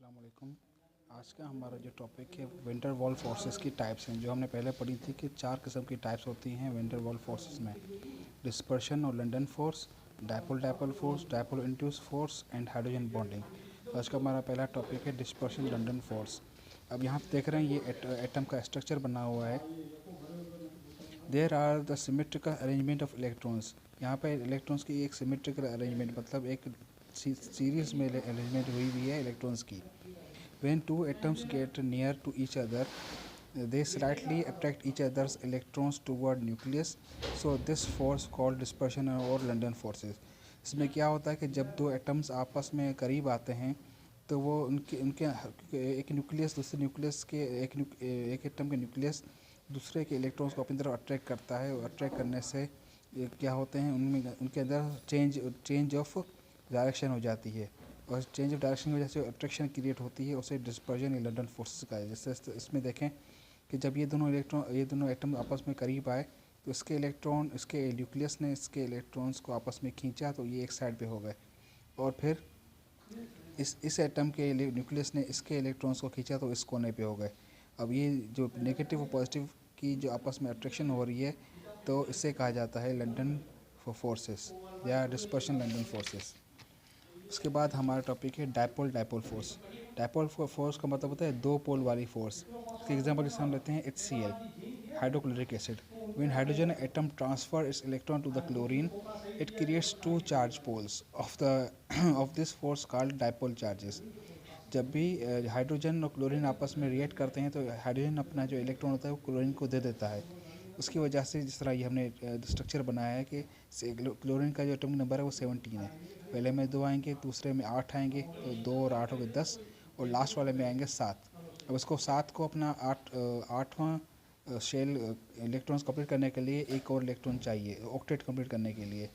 अस्सलाम वालेकुम। आज का हमारा जो टॉपिक है विंटर वॉल फोर्सेस की टाइप्स हैं, जो हमने पहले पढ़ी थी कि 4 किस्म की टाइप्स होती हैं विंटर वॉल फोर्सेस में। डिस्पर्शन और London force, dipole dipole force, dipole induce force and hydrogen bonding. आज का हमारा पहला टॉपिक है डिस्पर्शन लंदन फोर्स। अब यहाँ पे देख रहे हैं ये एटम का स्ट्रक्चर बना हुआ है। There are the symmetrical arrangement of electrons. यहाँ पे इलेक्ट्रॉन्स की एक सिमेट्रिकल अरेंजमेंट मतलब एक सीरीज में अरेंजमेंट हुई हुई है इलेक्ट्रॉन्स की। When two atoms get near to each other, they slightly attract each other's electrons toward nucleus. So this force called dispersion or London forces. इसमें क्या होता है कि जब दो एटम्स आपस में करीब आते हैं तो वो उनके उनके एक न्यूक्लियस दूसरे न्यूक्लियस के एक एटम के न्यूक्लियस दूसरे के इलेक्ट्रॉन्स को अपनी तरफ अट्रैक्ट करता है और अट्रैक्ट करने से क्या होते हैं उनमें उनके अंदर चेंज ऑफ डायरेक्शन हो जाती है और चेंज ऑफ डायरेक्शन की वजह से अट्रैक्शन क्रिएट होती है, उसे डिस्पर्जन या लंदन फोर्सेस का है। जैसे इसमें देखें कि जब ये दोनों एटम आपस में करीब आए तो इसके न्यूक्लियस ने इसके इलेक्ट्रॉन्स को आपस में खींचा तो ये एक साइड पे हो गए, और फिर इस एटम के न्यूक्लियस ने इसके इलेक्ट्रॉन्स को खींचा तो इस कोने पे हो गए। अब ये जो नेगेटिव और पॉजिटिव की जो आपस में अट्रैक्शन हो रही है तो इसे कहा जाता है लंदन फोर्सेस या डिस्पर्शन लंदन फोर्सेस। उसके बाद हमारा टॉपिक है dipole dipole force. Dipole force का मतलब होता है दो पोल वाली फोर्स। इसके एग्जांपल जैसे हम लेते हैं HCl, hydrochloric acid. When hydrogen atom transfer its electron to the chlorine, it creates two charge poles of this force called dipole charges. जब भी हाइड्रोजन और क्लोरीन आपस में रिएक्ट करते हैं तो हाइड्रोजन अपना जो इलेक्ट्रॉन होता है वो क्लोरीन को दे देता है। उसकी वजह से जिस तरह ये हमने स्ट्रक्चर बनाया है कि क्लोरीन का जो एटॉमिक नंबर है वो 17 है। पहले में 2 आएंगे, दूसरे में 8 आएंगे, तो 2 और 8 हो गए 10, और लास्ट वाले में आएंगे 7। अब इसको 7 को अपना आठवां शेल इलेक्ट्रॉन्स कंप्लीट करने के लिए एक और इलेक्ट्रॉन चाहिए ऑक्टेट कंप्लीट करने के लिए,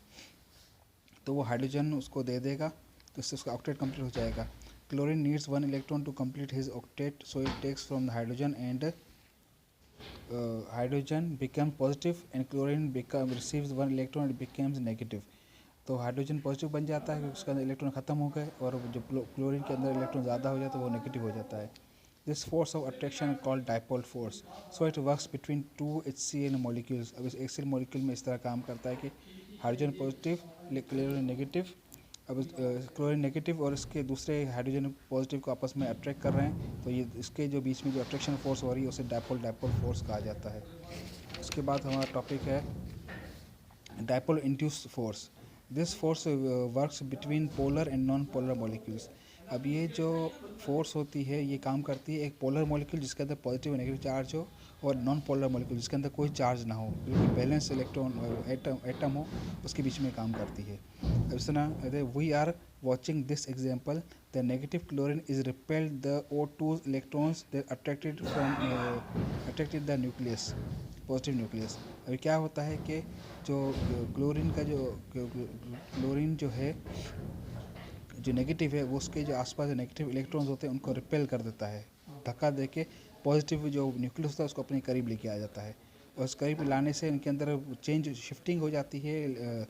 तो वो हाइड्रोजन उसको दे देगा, तो इससे उसका ऑक्टेट कंप्लीट हो जाएगा। Chlorine needs 1 electron to complete his octet, so it takes from the hydrogen and hydrogen becomes positive and chlorine receives 1 electron, it becomes negative। तो हाइड्रोजन पॉजिटिव बन जाता है, उसके अंदर इलेक्ट्रॉन ख़त्म हो गए, और जो क्लोरीन के अंदर इलेक्ट्रॉन ज़्यादा हो जाए तो वो नेगेटिव हो जाता है। This force of attraction called dipole force, so it works between 2 HCl molecules. अब इस HCl मॉलिक्यूल में इस तरह काम करता है कि हाइड्रोजन पॉजिटिव, क्लोरीन नेगेटिव। अब क्लोरीन नेगेटिव और इसके दूसरे हाइड्रोजन पॉजिटिव को आपस में अट्रैक्ट कर रहे हैं, तो ये इसके जो बीच में जो अट्रैक्शन फोर्स हो रही है उसे डायपोल डायपोल फोर्स कहा जाता है। उसके बाद हमारा टॉपिक है dipole induce force. This force works between polar and non polar molecules. अब ये जो फोर्स होती है ये काम करती है एक पोलर मॉलिक्यूल जिसके अंदर पॉजिटिव और नेगेटिव चार्ज हो, और नॉन पोलर मॉलिक्यूल जिसके अंदर कोई चार्ज ना हो, बिल्कुल बैलेंस इलेक्ट्रॉन एटम हो, उसके बीच में काम करती है। अब इस तरह we are watching this example, the negative chlorine is repelled the O2's electrons, they attracted the nucleus, positive nucleus। अभी क्या होता है कि जो क्लोरीन जो है जो नेगेटिव है वो उसके जो आसपास जो नेगेटिव इलेक्ट्रॉन्स होते हैं उनको रिपेल कर देता है, धक्का दे के पॉजिटिव जो न्यूक्लियस होता है उसको अपने करीब लेके आ जाता है, और उस करीब लाने से इनके अंदर शिफ्टिंग हो जाती है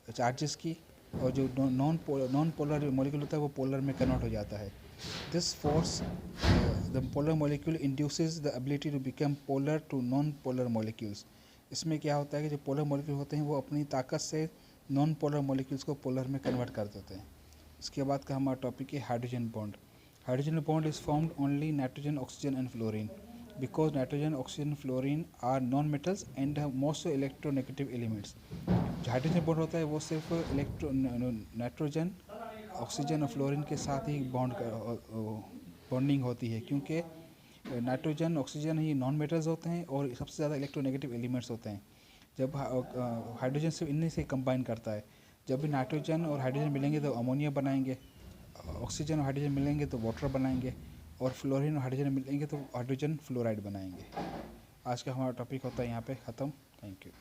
चार्जेस की, और जो नॉन पोलर मॉलिक्यूल होता है वो पोलर में कन्वर्ट हो जाता है। This force the polar molecule induces the ability to become polar to non polar molecules. इसमें क्या होता है कि जो पोलर मॉलिक्यूल होते हैं वो अपनी ताकत से नॉन पोलर मॉलिक्यूल्स को पोलर में कन्वर्ट कर देते हैं। इसके बाद का हमारा टॉपिक है hydrogen bond. Hydrogen bond is formed only nitrogen, oxygen and fluorine, because nitrogen, oxygen, fluorine are non-metals and have most electronegative elements। जो हाइड्रोजन बॉन्ड होता है वो सिर्फ नाइट्रोजन, ऑक्सीजन और फ्लोरीन के साथ ही बॉन्डिंग होती है, क्योंकि नाइट्रोजन ऑक्सीजन ही नॉन मेटल्स होते हैं और सबसे ज़्यादा इलेक्ट्रोनेगेटिव एलिमेंट्स होते हैं। जब हाइड्रोजन सिर्फ इन्हीं से कंबाइन करता है, जब भी नाइट्रोजन और हाइड्रोजन मिलेंगे तो अमोनिया बनाएंगे, ऑक्सीजन और हाइड्रोजन मिलेंगे तो वाटर बनाएंगे, और फ्लोरीन और हाइड्रोजन मिलेंगे तो हाइड्रोजन फ्लोराइड बनाएंगे। आज का हमारा टॉपिक होता है यहाँ पे ख़त्म। Thank you.